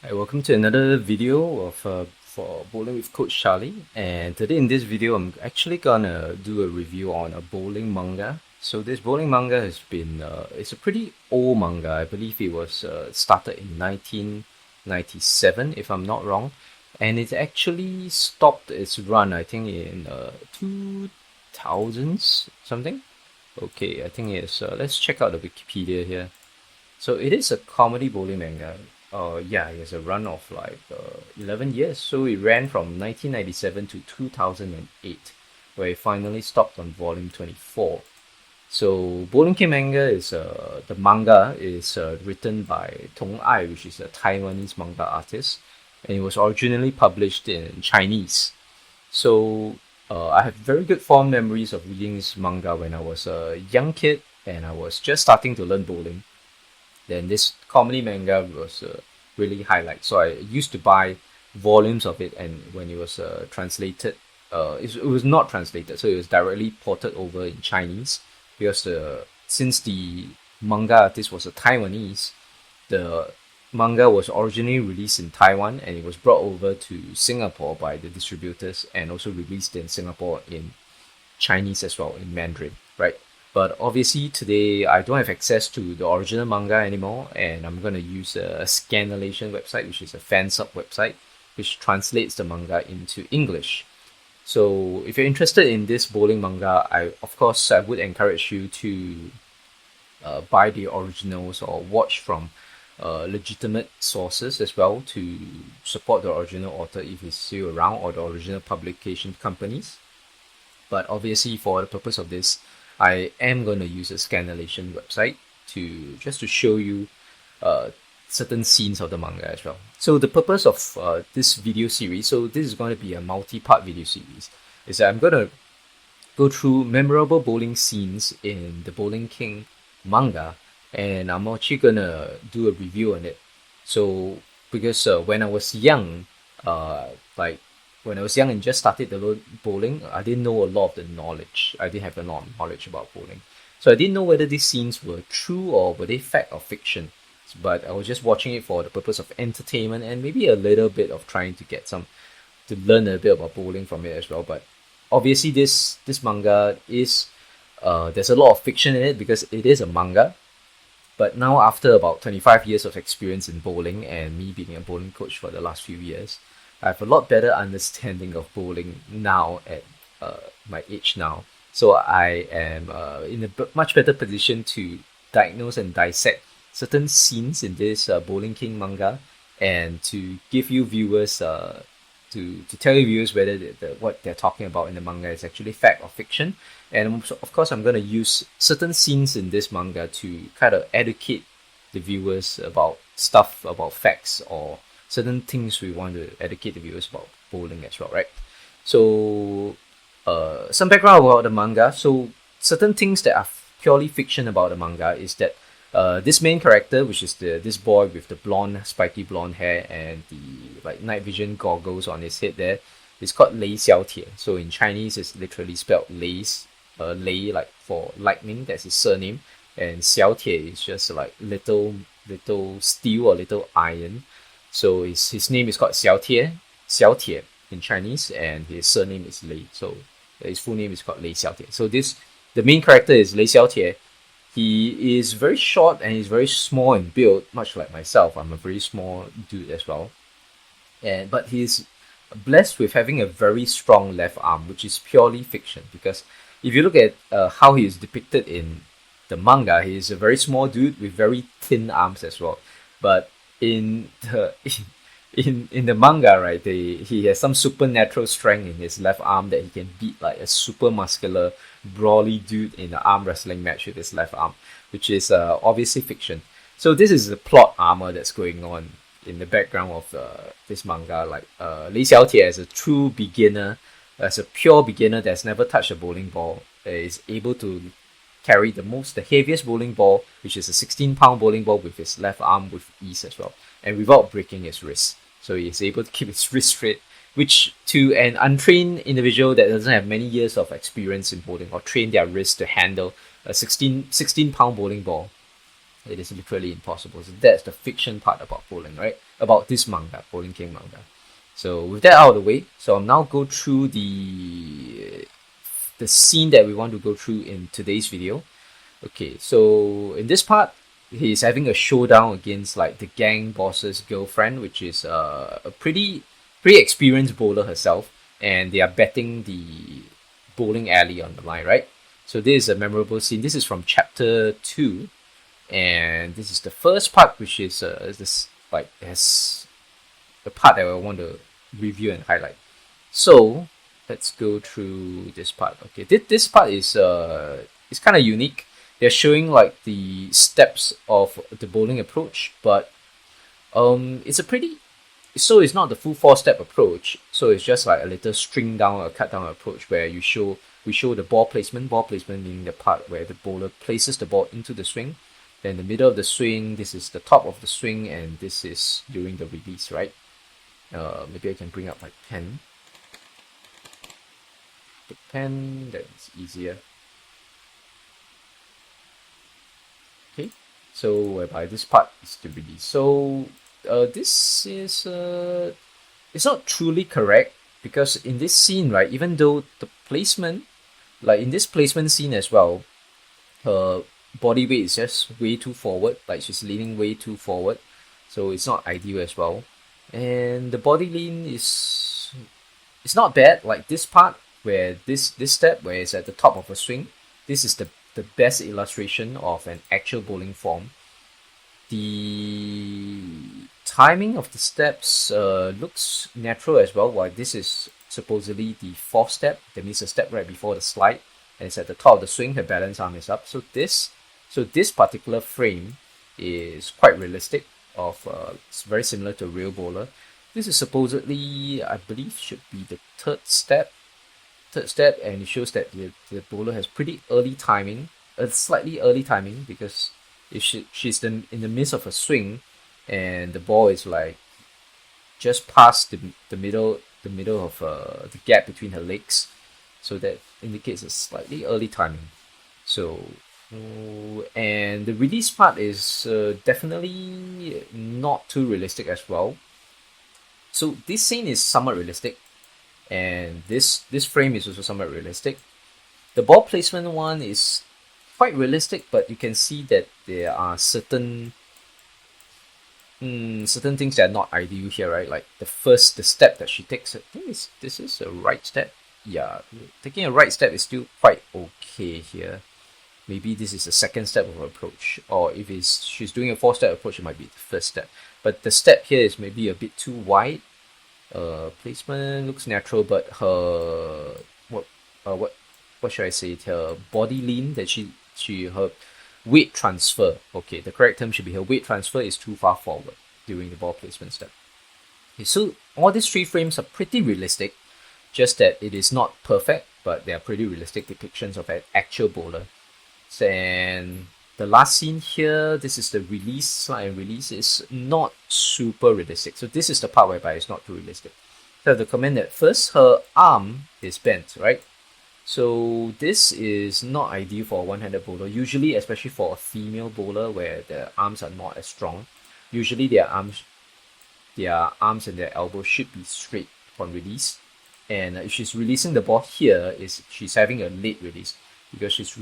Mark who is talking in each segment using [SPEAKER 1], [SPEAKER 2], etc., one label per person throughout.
[SPEAKER 1] Hi, welcome to another video of for bowling with Coach Charlie. And today in this video, I'm actually gonna do a review on a bowling manga. So this bowling manga has been it's a pretty old manga. I believe it was started in 1997, if I'm not wrong, and it actually stopped its run, I think, in 2000s something. Okay, I think it's. Let's check out the Wikipedia here. So it is a comedy bowling manga. Yeah, it has a run of like 11 years. So it ran from 1997 to 2008, where it finally stopped on volume 24. So Bowling King manga is the manga is written by Tong Ai, which is a Taiwanese manga artist, and it was originally published in Chinese. So I have very good fond memories of reading this manga when I was a young kid and I was just starting to learn bowling. Then this comedy manga was really highlight. So I used to buy volumes of it, and when it was translated, it was not translated, so it was directly ported over in Chinese because since the manga artist was a Taiwanese, the manga was originally released in Taiwan and it was brought over to Singapore by the distributors and also released in Singapore in Chinese as well, in Mandarin, right? But obviously today I don't have access to the original manga anymore, and I'm gonna use a Scanlation website, which is a fansub website, which translates the manga into English. So if you're interested in this bowling manga, I would encourage you to buy the originals or watch from legitimate sources as well to support the original author if he's still around, or the original publication companies. But obviously, for the purpose of this, I am going to use a Scanlation website to just to show you uh, certain scenes of the manga as well. So the purpose of this video series, so this is going to be a multi-part video series, is that I'm going to go through memorable bowling scenes in the Bowling King manga, and I'm actually gonna do a review on it. So because when I was young, like when I was young and just started to learn bowling, I didn't know a lot of the knowledge. I didn't have a lot of knowledge about bowling, so I didn't know whether these scenes were true or were they fact or fiction. But I was just watching it for the purpose of entertainment and maybe a little bit of trying to get some to learn a bit about bowling from it as well. But obviously, this manga is there's a lot of fiction in it because it is a manga. But now, after about 25 years of experience in bowling and me being a bowling coach for the last few years, I have a lot better understanding of bowling now at my age now. So I am in a much better position to diagnose and dissect certain scenes in this Bowling King manga, and to give you viewers to tell you viewers whether what they're talking about in the manga is actually fact or fiction. And of course, I'm going to use certain scenes in this manga to kind of educate the viewers about stuff, about facts, or certain things we want to educate the viewers about bowling as well, right? So, some background about the manga. So, certain things that are purely fiction about the manga is that this main character, which is this boy with the blonde, spiky blonde hair and the like night vision goggles on his head, there is called Lei Xiaotie. So in Chinese, it's literally spelled Lei like for lightning. That's his surname, and Xiaotie is just like little steel or little iron. So his name is called Xiaotie in Chinese, and his surname is Lei. So his full name is called Lei Xiaotie. So the main character is Lei Xiaotie. He is very short and he's very small in build, much like myself. I'm a very small dude as well. But he's blessed with having a very strong left arm, which is purely fiction. Because if you look at how he is depicted in the manga, he is a very small dude with very thin arms as well. But in the in the manga, right, he has some supernatural strength in his left arm that he can beat like a super muscular, brawly dude in an arm wrestling match with his left arm, which is obviously fiction. So this is the plot armor that's going on in the background of this manga. Like Li Xiaotie, as a true beginner, as a pure beginner that's never touched a bowling ball, is able to carry the heaviest bowling ball, which is a 16-pound bowling ball, with his left arm with ease as well, and without breaking his wrist. So he's able to keep his wrist straight, which to an untrained individual that doesn't have many years of experience in bowling or train their wrist to handle a 16-pound bowling ball, It is literally impossible. So that's the fiction part about bowling, right? About this manga, Bowling King manga. So with that out of the way, so I'll now go through the scene that we want to go through in today's video. Okay, so in this part, he's having a showdown against like the gang boss's girlfriend, which is a pretty experienced bowler herself, and they are betting the bowling alley on the line, right? So this is a memorable scene. This is from chapter 2, and this is the first part, which is this like has the part that I want to review and highlight. So let's go through this part. Okay, this part is kind of unique. They're showing like the steps of the bowling approach, but it's a pretty so it's not the full 4-step approach. So it's just like a little string down or cut down approach where we show the ball placement. Ball placement meaning the part where the bowler places the ball into the swing. Then the middle of the swing, this is the top of the swing, and this is during the release, right? Maybe I can bring up my pen. The pen, that's easier. Okay, so whereby this part is the release. So this is it's not truly correct because in this scene, right, even though the placement, like in this placement scene as well, her body weight is just way too forward, like she's leaning way too forward, so it's not ideal as well. And the body lean is it's not bad, like this part where this step where it's at the top of a swing. This is the best illustration of an actual bowling form. The timing of the steps looks natural as well, while this is supposedly the 4th step. That means the step right before the slide, and it's at the top of the swing. Her balance arm is up. So this particular frame is quite realistic. It's very similar to a real bowler. This is supposedly, I believe, should be the third step, and it shows that the bowler has pretty early timing, a slightly early timing, because if she's in the midst of a swing, and the ball is like just past the middle of the gap between her legs, so that indicates a slightly early timing. So and the release part is definitely not too realistic as well. So this scene is somewhat realistic, and this frame is also somewhat realistic. The ball placement one is quite realistic, but you can see that there are certain things that are not ideal here, right? Like the step that she takes, I think this is a right step. Yeah, taking a right step is still quite okay here. Maybe this is the second step of her approach, or if she's doing a 4-step approach, it might be the first step. But the step here is maybe a bit too wide. Placement looks natural, but her what should I say? Her body lean, that her weight transfer. Okay, the correct term should be her weight transfer is too far forward during the ball placement step. Okay, so all these 3 frames are pretty realistic, just that it is not perfect, but they are pretty realistic depictions of an actual bowler. And the last scene here, this is the release slide, and release is not super realistic. So this is the part whereby it's not too realistic. So I have to comment that first, her arm is bent, right? So this is not ideal for a one-handed bowler. Usually, especially for a female bowler where the arms are not as strong, usually their arms and their elbows should be straight upon release. And if she's releasing the ball here, she's having a late release because she's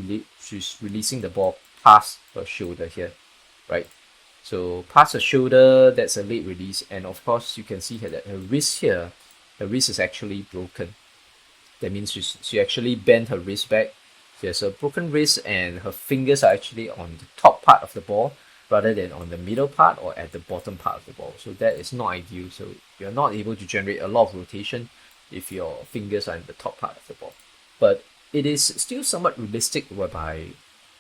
[SPEAKER 1] releasing the ball past her shoulder here, right? So past her shoulder, that's a late release, and of course you can see here that her wrist is actually broken. That means she actually bent her wrist back. She has a broken wrist, and her fingers are actually on the top part of the ball rather than on the middle part or at the bottom part of the ball. So that is not ideal. So you're not able to generate a lot of rotation if your fingers are in the top part of the ball. But it is still somewhat realistic, whereby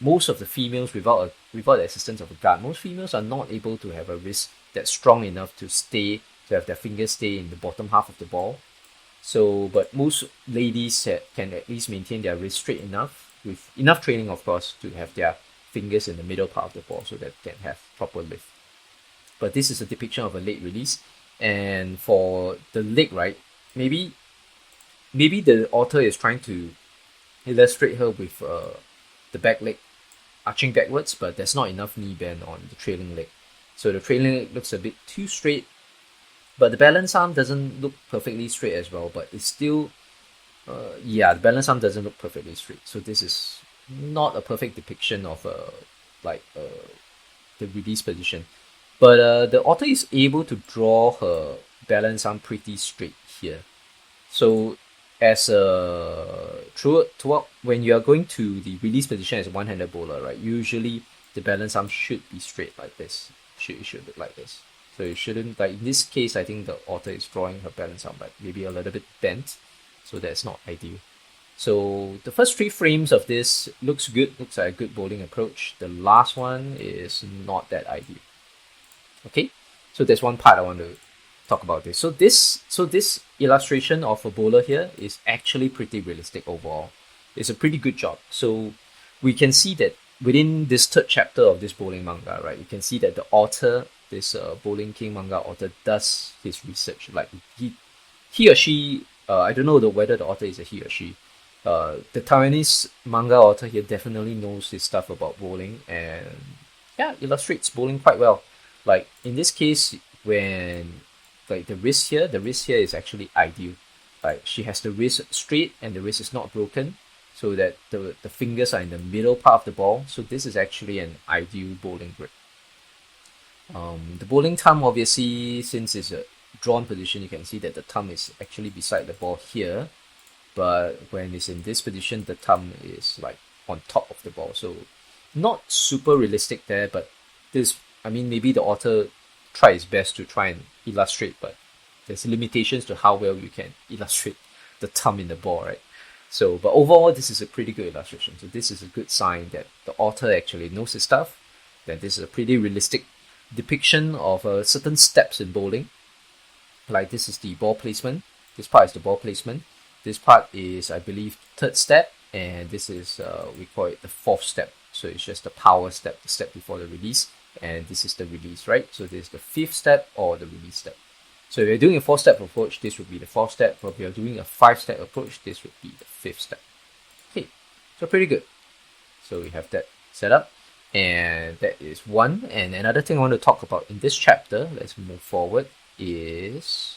[SPEAKER 1] most of the females, without the assistance of a guard, most females are not able to have a wrist that's strong enough to have their fingers stay in the bottom half of the ball. So, but most ladies can at least maintain their wrist straight enough, with enough training, of course, to have their fingers in the middle part of the ball so that they can have proper lift. But this is a depiction of a late release, and for the leg, right, maybe the author is trying to illustrate her with the back leg, arching backwards, but there's not enough knee bend on the trailing leg. So the trailing leg looks a bit too straight, but the balance arm doesn't look perfectly straight as well, but it's still, yeah, the balance arm doesn't look perfectly straight. So this is not a perfect depiction of the release position. But the author is able to draw her balance arm pretty straight here. So as when you are going to the release position as a one-handed bowler, right, usually the balance arm should be straight like this. It should look like this. So it shouldn't, like in this case, I think the author is drawing her balance arm like maybe a little bit bent. So that's not ideal. So the first 3 frames of this looks good, looks like a good bowling approach. The last one is not that ideal. Okay, so there's one part I want to talk about this. So this illustration of a bowler here is actually pretty realistic overall. It's a pretty good job. So we can see that within this 3rd chapter of this bowling manga, right, you can see that the author, this Bowling King manga author, does his research. Like he or she, I don't know whether the author is a he or she. The Taiwanese manga author here definitely knows his stuff about bowling and yeah, illustrates bowling quite well. Like in this case, when like the wrist here is actually ideal. Like she has the wrist straight and the wrist is not broken, so that the fingers are in the middle part of the ball. So this is actually an ideal bowling grip. The bowling thumb, obviously, since it's a drawn position, you can see that the thumb is actually beside the ball here. But when it's in this position, the thumb is like on top of the ball. So not super realistic there, but this, I mean, maybe the author tried his best to try and illustrate, but there's limitations to how well you can illustrate the thumb in the ball, right? So, but overall, this is a pretty good illustration. So this is a good sign that the author actually knows his stuff, that this is a pretty realistic depiction of certain steps in bowling. Like this is the ball placement. This part is the ball placement. This part is, I believe, 3rd step, and this is, we call it the 4th step. So it's just the power step, the step before the release, and this is the release, right? So this is the 5th step or the release step. So if you're doing a 4-step approach, this would be the 4th step. But if you're doing a 5-step approach, this would be the 5th step. Okay, so pretty good. So we have that set up, and that is one. And another thing I want to talk about in this chapter, let's move forward, is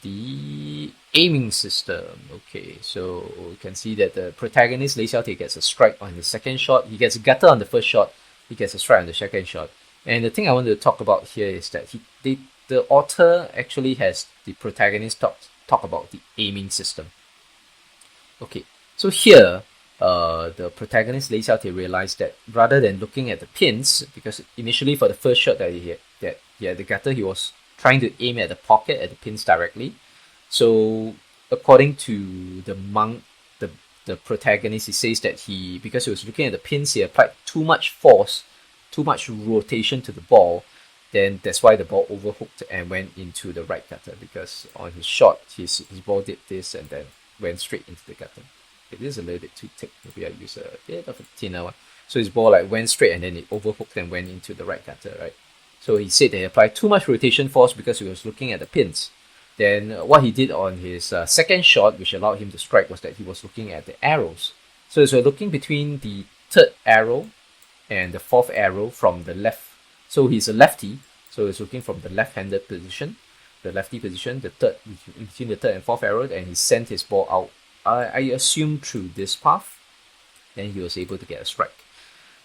[SPEAKER 1] the aiming system. Okay, so you can see that the protagonist Lei Xiaotie gets a strike on the 2nd shot. He gets a gutter on the 1st shot. He gets a strike on the 2nd shot. And the thing I want to talk about here is that the author actually has the protagonist talk about the aiming system. Okay, so here the protagonist Lei Xiaotie realized that rather than looking at the pins, because initially for the 1st shot that he had the gutter, he was trying to aim at the pocket, at the pins directly. So according to the protagonist, he says that because he was looking at the pins, he applied too much force, too much rotation to the ball. Then that's why the ball overhooked and went into the right gutter, because on his shot, his ball did this and then went straight into the gutter. It is a little bit too thick. Maybe I use a bit of a thinner one. So his ball like went straight and then it overhooked and went into the right gutter, right? So he said that he applied too much rotation force because he was looking at the pins. Then what he did on his 2nd shot, which allowed him to strike, was that he was looking at the arrows. So we're looking between the 3rd arrow and the 4th arrow from the left. So he's a lefty, so he's looking from the left-handed position, the lefty position, between the 3rd and 4th arrow, and he sent his ball out, I assume through this path. Then he was able to get a strike.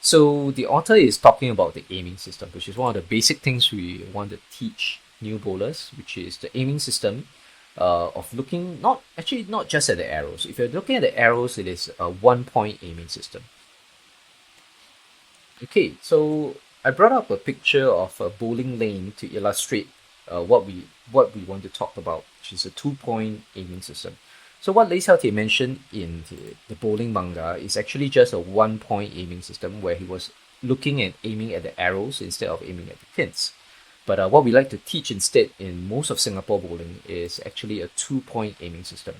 [SPEAKER 1] So the author is talking about the aiming system, which is one of the basic things we want to teach new bowlers, which is the aiming system of looking not just at the arrows. If you're looking at the arrows, it is a 1-point aiming system. Okay, so I brought up a picture of a bowling lane to illustrate what we want to talk about, which is a 2-point aiming system. So what Lei Xiaotie mentioned in the bowling manga is actually just a 1-point aiming system where he was looking and aiming at the arrows instead of aiming at the pins. But what we like to teach instead in most of Singapore bowling is actually a 2-point aiming system.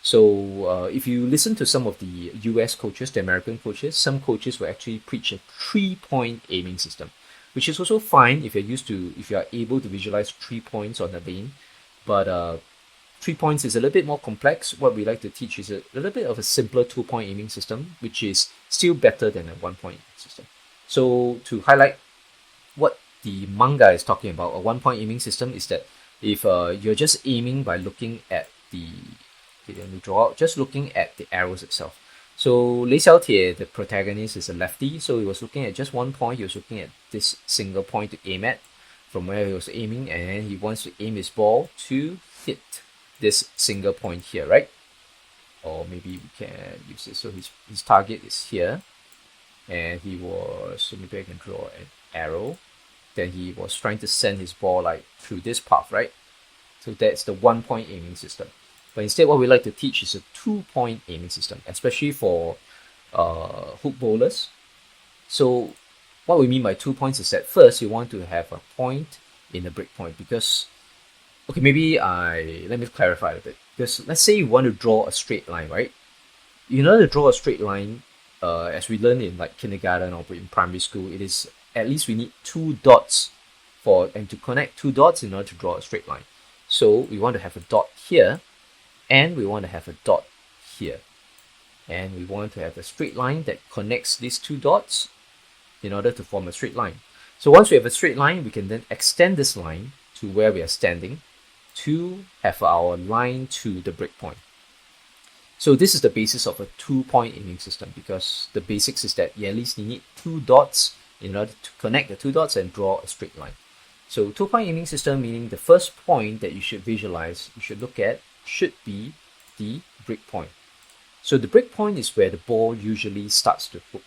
[SPEAKER 1] So if you listen to some of the US coaches, the American coaches, some coaches will actually preach a 3-point aiming system, which is also fine if you are able to visualize 3 points on the lane. But 3 points is a little bit more complex. What we like to teach is a little bit of a simpler 2-point aiming system, which is still better than a 1-point system. So to highlight what the manga is talking about, a 1-point aiming system is that if you're just aiming by looking at the, okay, let me draw out, just looking at the arrows itself. So Lei Xiaotie, the protagonist, is a lefty, so he was looking at just one point. He was looking at this single point to aim at from where he was aiming, and he wants to aim his ball to hit this single point here, right? Or maybe we can use this. So his target is here, and he was, so maybe I can draw an arrow. Then he was trying to send his ball like through this path, right? So that's the 1-point aiming system. But instead, what we like to teach is a 2-point aiming system, especially for hook bowlers. So what we mean by 2 points is that first you want to have a point in a break point, because, okay, let me clarify a bit. Because let's say you want to draw a straight line, right? In order to draw a straight line, as we learn in like kindergarten or in primary school, it is at least we need 2 dots and to connect 2 dots in order to draw a straight line. So we want to have a dot here, and we want to have a dot here. And we want to have a straight line that connects these 2 dots in order to form a straight line. So once we have a straight line, we can then extend this line to where we are standing to have our line to the breakpoint. So this is the basis of a 2-point aiming system, because the basics is that you at least need 2 dots in order to connect the 2 dots and draw a straight line. So 2-point aiming system, meaning the first point that you should visualize, you should look at, should be the breakpoint. So the breakpoint is where the ball usually starts to hook.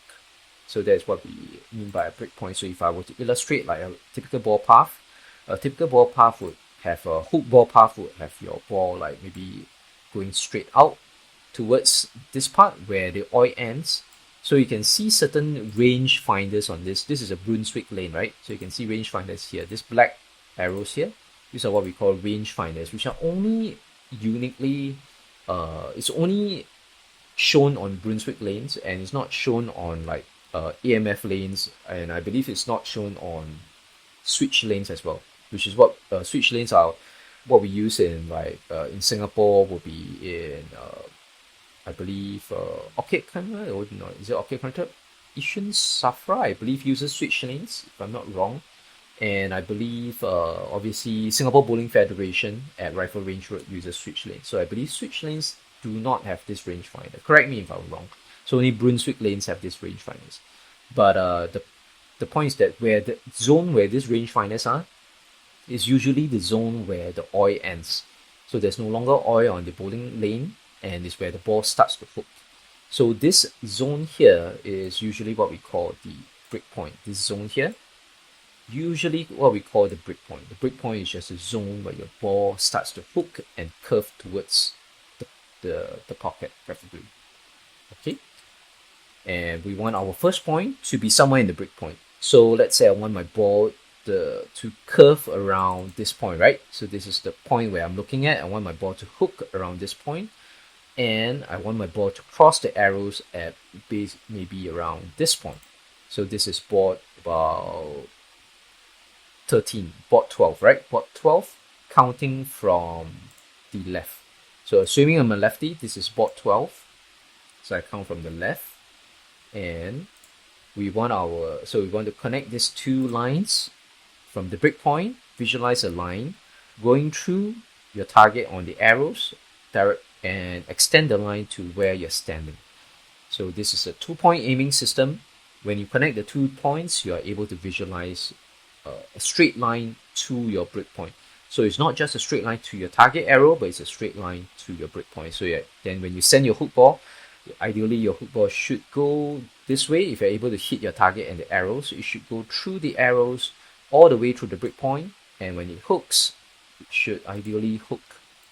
[SPEAKER 1] So that's what we mean by a breakpoint. So if I were to illustrate like a typical ball path would have a hook ball path, would have your ball like maybe going straight out towards this part where the oi ends. So you can see certain range finders on this. This is a Brunswick lane, right? So you can see range finders here. This black arrows here, these are what we call range finders, which are only uniquely, it's only shown on Brunswick lanes, and it's not shown on like AMF lanes, and I believe it's not shown on switch lanes as well, which is what switch lanes are. What we use in like in Singapore will be in I believe Orchid Country, or no, is it Orchid Country? Yishun Safra, I believe, uses switch lanes, if I'm not wrong. And I believe obviously Singapore Bowling Federation at Rifle Range Road uses switch lanes. So I believe switch lanes do not have this rangefinder. Correct me if I'm wrong. So only Brunswick lanes have these rangefinders. But the point is that where the zone where these rangefinders are is usually the zone where the oi ends. So there's no longer oi on the bowling lane, and is where the ball starts to hook. So this zone here is usually what we call the breakpoint. This zone here, usually what we call the breakpoint. The breakpoint is just a zone where your ball starts to hook and curve towards the pocket, preferably. Okay, and we want our first point to be somewhere in the breakpoint. So let's say I want my ball to curve around this point, right? So this is the point where I'm looking at. I want my ball to hook around this point, and I want my ball to cross the arrows at base maybe around this point. So this is board about 13, board 12, right? Board 12, counting from the left. So assuming I'm a lefty, this is board 12. So I count from the left, and we want to connect these 2 lines from the breakpoint. Visualize a line going through your target on the arrows, and extend the line to where you're standing. So this is a 2-point aiming system. When you connect the 2 points, you are able to visualize a straight line to your breakpoint. So it's not just a straight line to your target arrow, but it's a straight line to your breakpoint. So then when you send your hook ball, ideally your hook ball should go this way. If you're able to hit your target and the arrows, it should go through the arrows all the way through the breakpoint. And when it hooks, it should ideally hook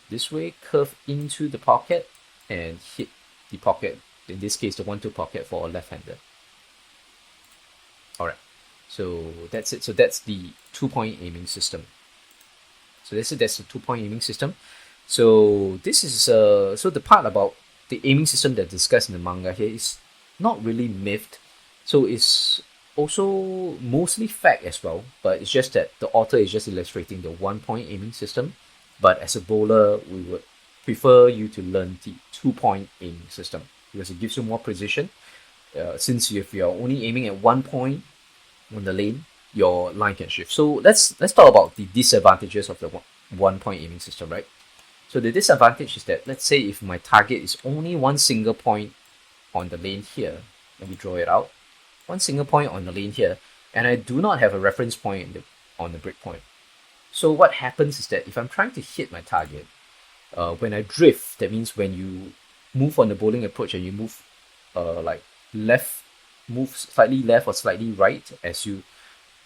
[SPEAKER 1] this way, curve into the pocket, and hit the pocket. In this case, the 1-2 pocket for a left-hander. Alright, so that's it. So that's the 2-point aiming system. So that's the 2-point aiming system. So this is so the part about the aiming system that's discussed in the manga here is not really myth. So it's also mostly fact as well, but it's just that the author is just illustrating the 1-point aiming system. But as a bowler, we would prefer you to learn the 2-point aiming system because it gives you more precision. Since if you're only aiming at 1 point on the lane, your line can shift. So let's talk about the disadvantages of the 1 point aiming system, right? So the disadvantage is that, let's say if my target is only one single point on the lane here, let me draw it out, one single point on the lane here, and I do not have a reference point on the breakpoint. So what happens is that if I'm trying to hit my target, when I drift, that means when you move on the bowling approach and you move like left, move slightly left or slightly right as you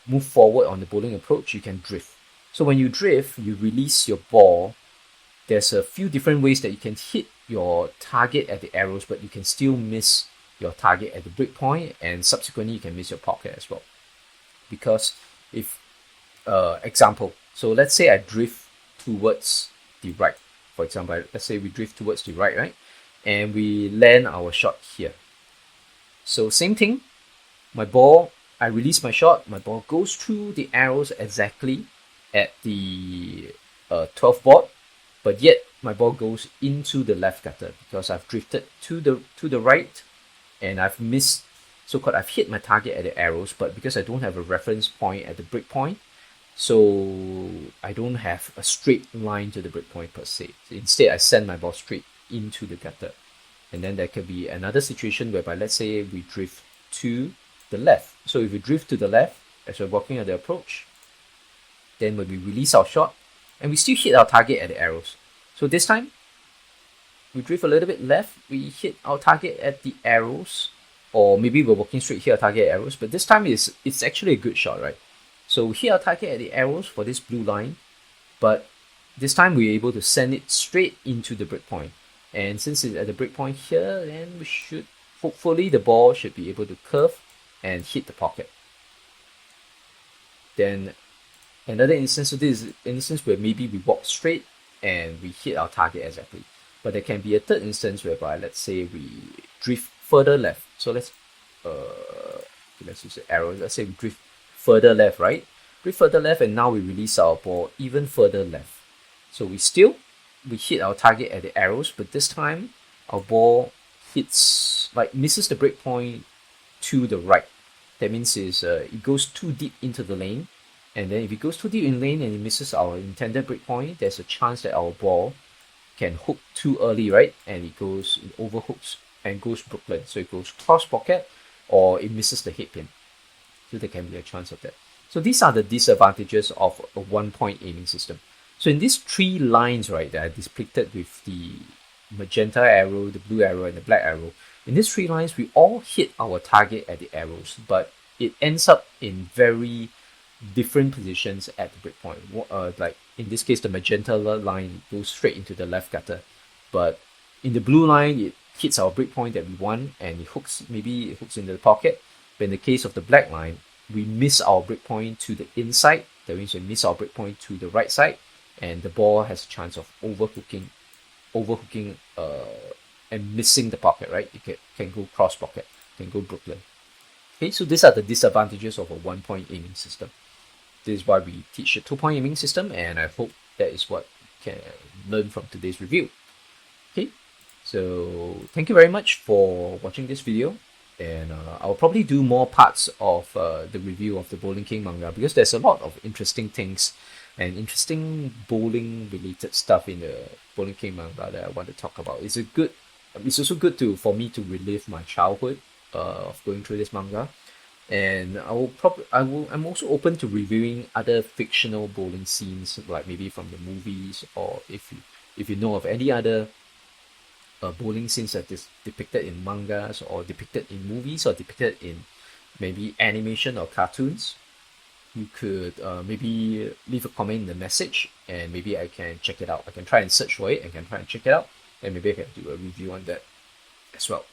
[SPEAKER 1] move forward on the bowling approach, you can drift. So when you drift, you release your ball. There's a few different ways that you can hit your target at the arrows, but you can still miss your target at the breakpoint, and subsequently you can miss your pocket as well. Because if, example, so let's say I drift towards the right. For example, let's say we drift towards the right, right? And we land our shot here. So same thing, my ball, I release my shot, my ball goes through the arrows exactly at the 12th board, but yet my ball goes into the left gutter because I've drifted to the right and I've missed, so-called I've hit my target at the arrows, but because I don't have a reference point at the break point, so I don't have a straight line to the break point per se. So instead, I send my ball straight into the gutter. And then there could be another situation whereby, let's say we drift to the left. So if we drift to the left as we're walking at the approach, then when we release our shot, and we still hit our target at the arrows. So this time, we drift a little bit left, we hit our target at the arrows, or maybe we're walking straight, hit our target at arrows, but this time it's actually a good shot, right? So we hit our target at the arrows for this blue line, but this time we're able to send it straight into the breakpoint. And since it's at the breakpoint here, then we should, hopefully the ball should be able to curve and hit the pocket. Then another instance, so this is an instance where maybe we walk straight and we hit our target exactly. But there can be a third instance whereby, let's say we drift further left. So let's use the arrow. Let's say we drift further left, right? Drift further left, and now we release our ball even further left. So we hit our target at the arrows, but this time our ball misses the breakpoint to the right. That means it goes too deep into the lane, and then if it goes too deep in lane and it misses our intended breakpoint, there's a chance that our ball can hook too early, right? And it overhooks and goes Brooklyn. So it goes cross pocket, or it misses the head pin. So there can be a chance of that. So these are the disadvantages of a 1-point aiming system. So in these three lines, right, that are depicted with the magenta arrow, the blue arrow, and the black arrow, in these three lines, we all hit our target at the arrows, but it ends up in very different positions at the breakpoint. Like in this case, the magenta line goes straight into the left gutter, but in the blue line, it hits our breakpoint that we want, and maybe it hooks into the pocket. But in the case of the black line, we miss our breakpoint to the inside. That means we miss our breakpoint to the right side, and the ball has a chance of overhooking and missing the pocket, right? It can go cross pocket, can go Brooklyn. Okay, so these are the disadvantages of a 1-point aiming system. This is why we teach a 2-point aiming system, and I hope that is what you can learn from today's review. Okay, so thank you very much for watching this video, and I'll probably do more parts of the review of the Bowling King manga, because there's a lot of interesting things and interesting bowling related stuff in the Bowling King manga that I want to talk about. It's also good for me to relive my childhood of going through this manga. And I'm also open to reviewing other fictional bowling scenes, like maybe from the movies, or if you know of any other bowling scenes that is depicted in mangas, or depicted in movies, or depicted in maybe animation or cartoons, you could maybe leave a comment in the message, and maybe I can check it out. I can try and search for it, I can try and check it out, and maybe I can do a review on that as well.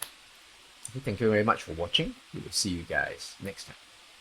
[SPEAKER 1] Okay, thank you very much for watching. We will see you guys next time.